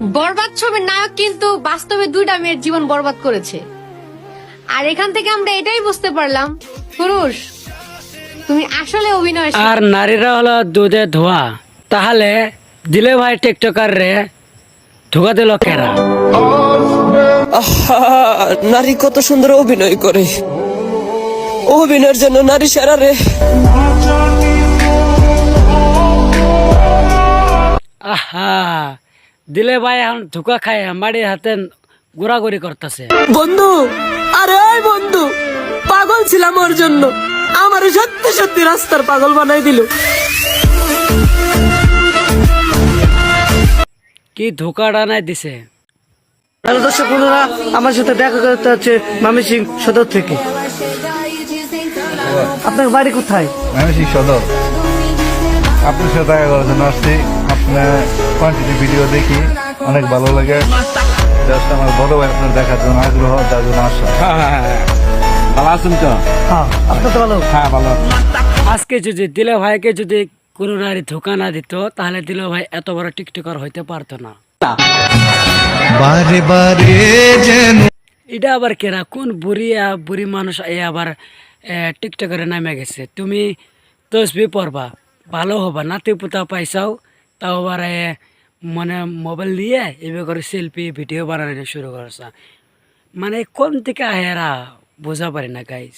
বরবাদ ছবির নায়ক কিন্তু বাস্তবে দুইটা মেয়ের জীবন বরবাদ করেছে। আর এখান থেকে আমরা এটাই বুঝতে পারলাম, পুরুষ তুমি আসলে অভিনয় আর নারীরা হলো দুধে ধোয়া। তাহলে দিলে ভাই টিকটকার রে ধোকা দিল কেরা? আহা, নারী কত সুন্দর অভিনয় করে, অভিনয়ের জন্য নারী সেরা রে। আহা, দিলে ভাই এখন ধোকা খায় মাড়ির হাতে ঘোরাঘুরি করতেছে। বন্ধু, আরে ওই বন্ধু, পাগল ছিলাম ওর জন্য, আমার সত্যি সত্যি রাস্তার পাগল বানাই দিল। কি ধোকাটা নাই দিছে। হ্যালো দর্শক বন্ধুরা, আমার সাথে দেখা করতে হচ্ছে ময়মনসিংহ সদর থেকে। আপনার বাড়ি কোথায়? ময়মনসিংহ সদর। আপনার সাথে দেখা করার জন্য আসছি। আপনার কোয়ান্টিটি ভিডিও দেখি, অনেক ভালো লাগে। জাস্ট আমার বড় ভাই আপনার দেখার জন্য আগ্রহ, তার জন্য আসা। ভালো আছেন তো? হ্যাঁ, আপনার তো ভালো। হ্যাঁ, ভালো। আজকে যদি দিলে ভাইকে যদি কোনো নারী ধোকা না দিত, তাহলে দিলে ভাই এত বড় টিকটকার হইতে পারতো না। বারে বারে যেন এটা আবার কেরা, কোন বুড়ি মানুষ এ আবার টিকটকারে নামে গেছে? তুমি তসবি পড়বা, ভালো হবা, নাতি পুতা পাইছাও, তাও আবার মানে মোবাইল নিয়ে এবার করে সেলফি ভিডিও বানানো শুরু করছে। মানে কোন থেকে আহেরা বোঝা পারি না গাইজ।